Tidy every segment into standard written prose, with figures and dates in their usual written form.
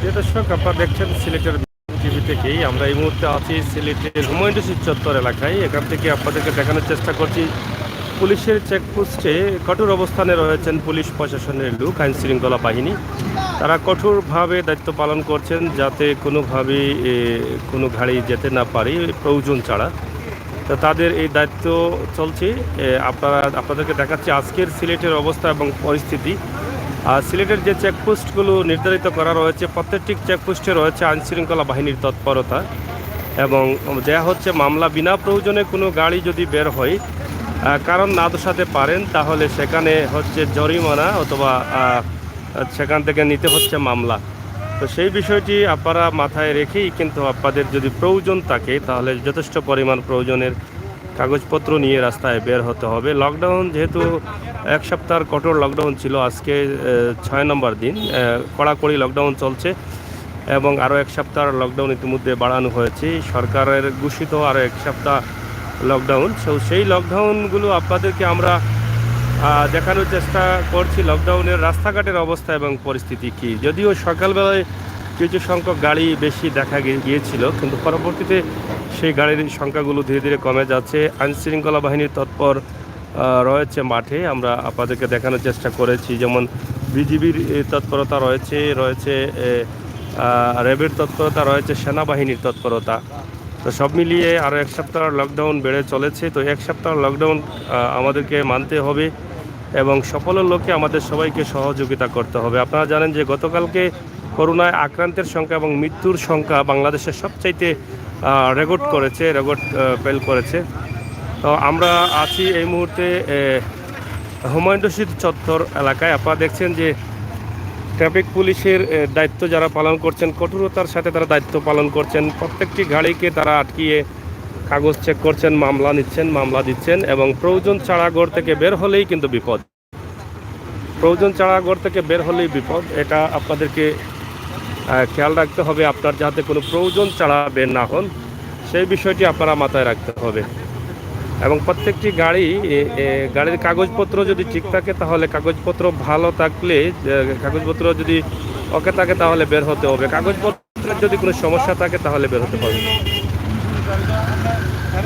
প্রিয় দর্শক, আপনারা দেখছেন সিলেটের টিভি থেকেই। আমরা এই মুহূর্তে আছি সিলেটের হুমায়ুন রশিদ চত্বর এলাকায়। এখান থেকে আপনাদেরকে দেখানোর চেষ্টা করছি পুলিশের চেকপোস্টে কঠোর অবস্থানে রয়েছেন পুলিশ প্রশাসনের লোক, আইন শৃঙ্খলা বাহিনী। তারা কঠোরভাবে দায়িত্ব পালন করছেন যাতে কোনোভাবেই কোনো গাড়ি যেতে না পারে প্রয়োজন ছাড়া। তো তাদের এই দায়িত্ব চলছে। আপনাদেরকে দেখাচ্ছি আজকের সিলেটের অবস্থা এবং পরিস্থিতি। আর সিলেটের যে চেকপোস্টগুলো নির্ধারিত করা রয়েছে, প্রত্যেকটি চেকপোস্টে রয়েছে আইনশৃঙ্খলা বাহিনীর তৎপরতা এবং দেয়া হচ্ছে মামলা। বিনা প্রয়োজনে কোনো গাড়ি যদি বের হয়, কারণ না দোষাতে পারেন, তাহলে সেখানে হচ্ছে জরিমানা অথবা সেখান থেকে নিতে হচ্ছে মামলা। তো সেই বিষয়টি আপনারা মাথায় রেখেই কিন্তু আপনাদের যদি প্রয়োজন থাকে তাহলে যথেষ্ট পরিমাণ প্রয়োজনের কাগজপত্র নিয়ে রাস্তায় বের হতে হবে। লকডাউন যেহেতু এক সপ্তাহের কঠোর লকডাউন ছিল, আজকে 6 নম্বর দিন কড়াকড়ি লকডাউন চলছে এবং আরও এক সপ্তাহ লকডাউন ইতিমধ্যে বাড়ানো হয়েছে। সরকারের ঘোষিত আরও এক সপ্তাহ লকডাউন। সেই লকডাউনগুলো আপনাদেরকে আমরা দেখানোর চেষ্টা করছি। লকডাউনের রাস্তাঘাটের অবস্থা এবং পরিস্থিতি কী। যদিও সকালবেলায় কিছু সংখ্যক গাড়ি বেশি দেখা গিয়েছিল, কিন্তু পরবর্তীতে সেই গাড়ির সংখ্যাগুলো ধীরে ধীরে কমে যাচ্ছে। আইনশৃঙ্খলা বাহিনীর তৎপর রয়েছে মাঠে। আমরা আপনাদেরকে দেখানোর চেষ্টা করেছি, যেমন বিজিবির তৎপরতা রয়েছে র্যাবের তৎপরতা রয়েছে, সেনাবাহিনীর তৎপরতা। তো সব মিলিয়ে আরও এক সপ্তাহ লকডাউন বেড়ে চলেছে। তো এক সপ্তাহ লকডাউন আমাদেরকে মানতে হবে এবং সকলের লক্ষ্যে আমাদের সবাইকে সহযোগিতা করতে হবে। আপনারা জানেন যে গতকালকে করোনায় আক্রান্তের সংখ্যা এবং মৃত্যুর সংখ্যা বাংলাদেশের সবচাইতে রেকর্ড ফেল করেছে। তো আমরা আছি এই মুহূর্তে হুমায়ুন রশিদ চত্বর এলাকায়। আপনারা দেখছেন যে ট্রাফিক পুলিশের দায়িত্ব যারা পালন করছেন, কঠোরতার সাথে তারা দায়িত্ব পালন করছেন। প্রত্যেকটি গাড়িকে তারা আটকিয়ে কাগজ চেক করছেন, মামলা দিচ্ছেন এবং প্রয়োজন ছাড়া গড় থেকে বের হলেই কিন্তু বিপদ। এটা আপনাদেরকে খেয়াল রাখতে হবে। আপনার যাতে কোনো প্রয়োজন ছাড়া বের না হন, সেই বিষয়টি আপনারা মাথায় রাখতে হবে। এবং প্রত্যেকটি গাড়ির কাগজপত্র যদি ঠিক থাকে, তাহলে কাগজপত্র ভালো থাকলে, কাগজপত্র যদি ওকে থাকে তাহলে বের হতে হবে। কাগজপত্রের যদি কোনো সমস্যা থাকে তাহলে বের হতে হবে।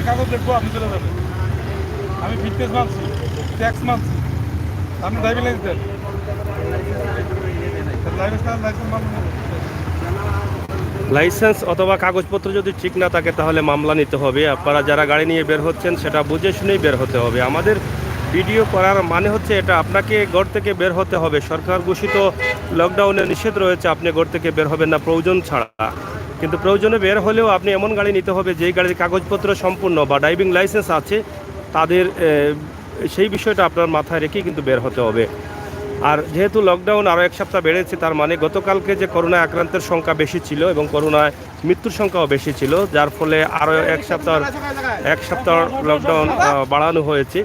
কাগজ দেখবো, আপনি চলে যাবেন। আমি ফিটনেস মানছি, ট্যাক্স মানছি, আপনি ড্রাইভিং লাইসেন্স দেন। লাইসেন্স অথবা কাগজপত্র যদি ঠিক না থাকে তাহলে মামলা নিতে হবে। আপনারা যারা গাড়ি নিয়ে বের হচ্ছেন সেটা বুঝে শুনেই বের হতে হবে। আমাদের ভিডিও করার মানে হচ্ছে এটা, আপনাকে ঘর থেকে বের হতে হবে। সরকার ঘোষিত লকডাউনে নিষেধ রয়েছে, আপনি ঘর থেকে বের হবেন না প্রয়োজন ছাড়া। কিন্তু প্রয়োজনে বের হলেও আপনি এমন গাড়ি নিতে হবে যেই গাড়ির কাগজপত্র সম্পূর্ণ বা ড্রাইভিং লাইসেন্স আছে, তাদের সেই বিষয়টা আপনার মাথায় রেখেই কিন্তু বের হতে হবে। আর যেহেতু লকডাউন আরও এক সপ্তাহ বেড়েছে, তার মানে গতকালকে যে করোনায় আক্রান্তের সংখ্যা বেশি ছিল এবং করোনায় মৃত্যুর সংখ্যাও বেশি ছিল, যার ফলে আরও এক সপ্তাহ লকডাউন বাড়ানো হয়েছে।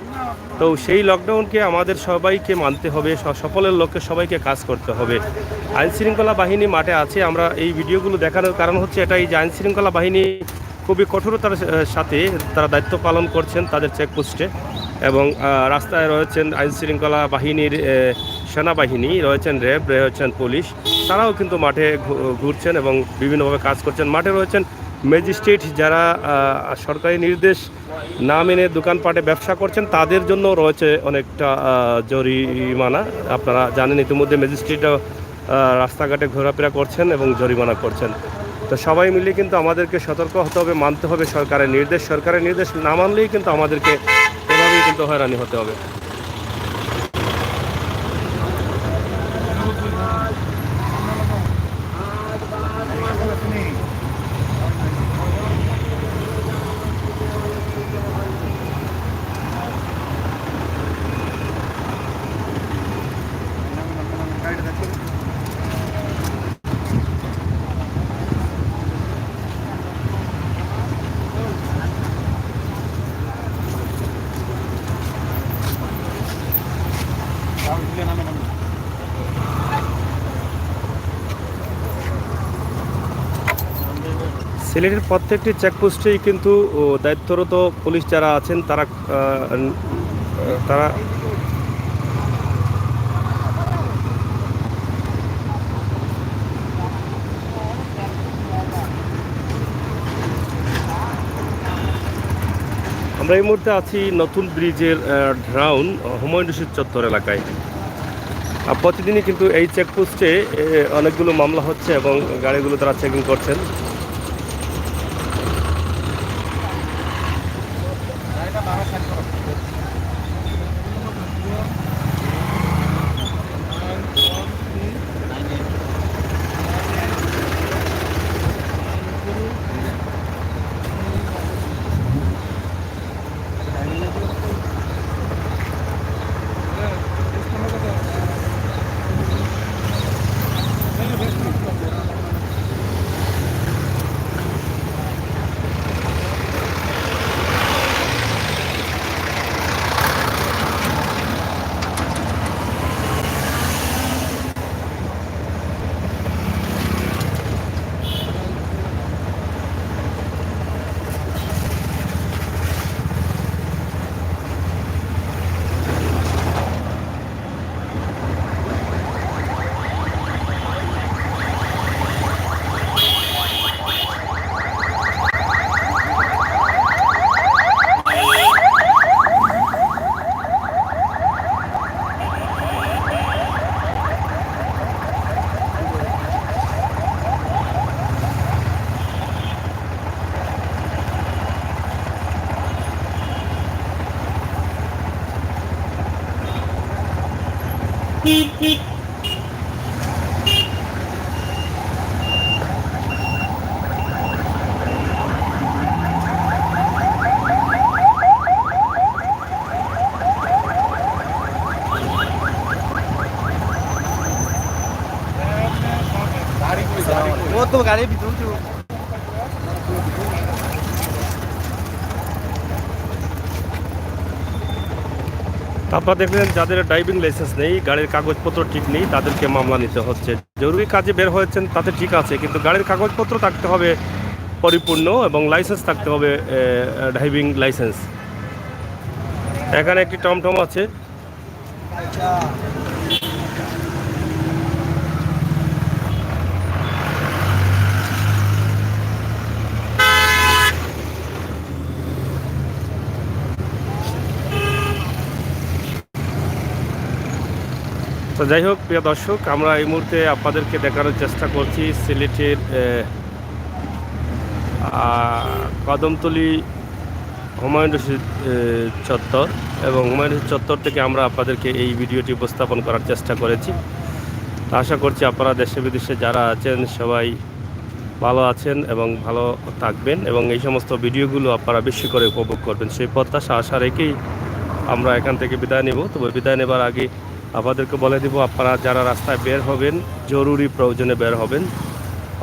তো সেই লকডাউনকে আমাদের সবাইকে মানতে হবে, সকলের লক্ষ্যে সবাইকে কাজ করতে হবে। আইনশৃঙ্খলা বাহিনী মাঠে আছে। আমরা এই ভিডিওগুলো দেখানোর কারণ হচ্ছে এটাই যে আইনশৃঙ্খলা বাহিনী খুবই কঠোরতার সাথে তারা দায়িত্ব পালন করছেন তাদের চেকপোস্টে এবং রাস্তায় রয়েছেন আইনশৃঙ্খলা বাহিনীর সেনাবাহিনী, রয়েছেন র্যাব, রয়েছেন পুলিশ। তারাও কিন্তু মাঠে ঘুরছেন এবং বিভিন্নভাবে কাজ করছেন। মাঠে রয়েছেন ম্যাজিস্ট্রেট, যারা সরকারি নির্দেশ না মেনে দোকানপাটে ব্যবসা করছেন, তাদের জন্য রয়েছে অনেকটা জরিমানা। আপনারা জানেন ইতিমধ্যে ম্যাজিস্ট্রেটও রাস্তাঘাটে ঘোরাফেরা করছেন এবং জরিমানা করছেন। তো সবাই মিলে কিন্তু আমাদেরকে সতর্ক হতে হবে, মানতে হবে সরকারের নির্দেশ না মানলেই কিন্তু আমাদেরকে এভাবেই কিন্তু হয়রানি হতে হবে। সিলেটের প্রত্যেকটি চেকপোস্টেই কিন্তু দায়িত্বরত পুলিশ যারা আছেন তারা তারা আমরা এই মুহূর্তে আছি নতুন ব্রিজের ড্রাউন হুমায়ুন রশিদ চত্বর এলাকায়। প্রতিদিনই কিন্তু এই চেকপোস্টে অনেকগুলো মামলা হচ্ছে এবং গাড়িগুলো তারা চেকিং করছেন। वो तो गाड़ी भी दूर আপনারা দেখলেন যাদের ড্রাইভিং লাইসেন্স নেই, গাড়ির কাগজপত্র ঠিক নেই, তাদেরকে মামলা নিতে হচ্ছে। জরুরি কাজে বের হয়েছেন তাতে ঠিক আছে, কিন্তু গাড়ির কাগজপত্র থাকতে হবে পরিপূর্ণ এবং লাইসেন্স থাকতে হবে, ড্রাইভিং লাইসেন্স। এখানে একটি টমটম আছে। তো যাই হোক প্রিয় দর্শক, আমরা এই মুহূর্তে আপনাদেরকে দেখানোর চেষ্টা করছি সিলেটের কদমতলী হুমায়ুন রশিদ চত্বর, এবং হুমায়ুন রশিদ চত্বর থেকে আমরা আপনাদেরকে এই ভিডিওটি উপস্থাপন করার চেষ্টা করেছি। আশা করছি আপনারা দেশে বিদেশে যারা আছেন সবাই ভালো আছেন এবং ভালো থাকবেন, এবং এই সমস্ত ভিডিওগুলো আপনারা বেশি করে উপভোগ করবেন সেই প্রত্যাশা আশা রেখেই আমরা এখান থেকে বিদায় নেব। তবে বিদায় নেবার আগে আপনাদেরকে বলে দেব, আপনারা যারা রাস্তায় বের হবেন, জরুরি প্রয়োজনে বের হবেন,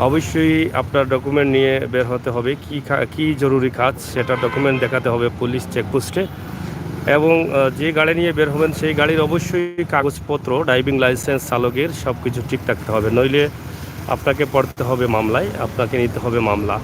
অবশ্যই আপনার ডকুমেন্ট নিয়ে বের হতে হবে। কি জরুরি কাজ সেটা ডকুমেন্ট দেখাতে হবে পুলিশ চেকপোস্টে, এবং যে গাড়ি নিয়ে বের হবেন সেই গাড়ির অবশ্যই কাগজপত্র, ড্রাইভিং লাইসেন্স, চালকের সব কিছু ঠিক থাকতে হবে, নইলে আপনাকে পড়তে হবে মামলায়, আপনাকে নিতে হবে মামলা।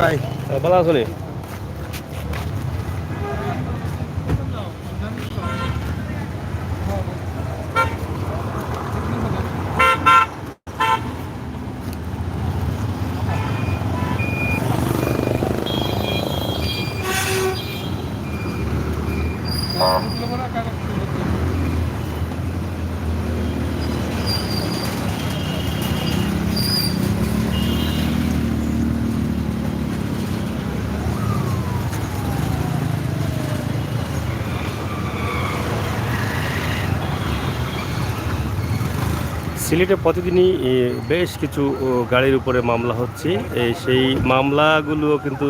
भाई ভালো আছো নি? সিলেটে প্রতিদিনই বেশ কিছু গাড়ির উপরে মামলা হচ্ছে। সেই মামলাগুলো কিন্তু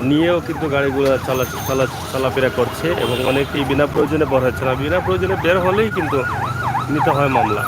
নিয়েও কিন্তু গাড়িগুলো চলাফেরা করছে, এবং অনেকেই বিনা প্রয়োজনে বের হচ্ছে না। বিনা প্রয়োজনে বের হলেই কিন্তু নিতে হয় মামলা।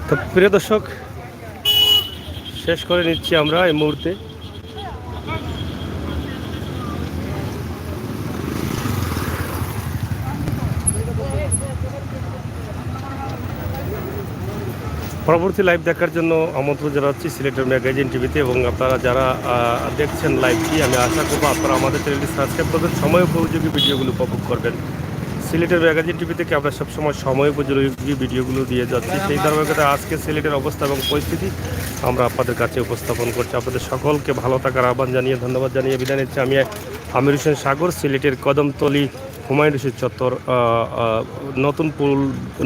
তো প্রিয় দর্শক, শেষ করে নিচ্ছি আমরা এই মুহূর্তে। পরবর্তী লাইভ দেখার জন্য আমন্ত্রণ জানাচ্ছি সিলেটের ম্যাগাজিন টিভিতে, এবং আপনারা যারা দেখছেন লাইভটি, আমি আশা করবো আপনারা আমাদের চ্যানেলটি সাবস্ক্রাইব করবেন, সময় উপযোগী ভিডিওগুলো উপভোগ করবেন। সিলেটের ম্যাগাজিন টিভি থেকে আমরা সবসময় সময় উপযোগী ভিডিওগুলো দিয়ে যাচ্ছি। সেই ধারাবাহিকতায় আজকে সিলেটের অবস্থা এবং পরিস্থিতি আমরা আপনাদের কাছে উপস্থাপন করছি। আপনাদের সকলকে ভালো থাকার আহ্বান জানিয়ে, ধন্যবাদ জানিয়ে বিদায় নিচ্ছি। আমি আমির হোসেন সাগর, সিলেটের কদমতলী হুমায়ুন রশিদ চত্বর,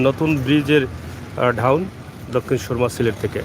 নতুন ব্রিজের ঢাউন, দক্ষিণ সুরমা, সিলেট থেকে।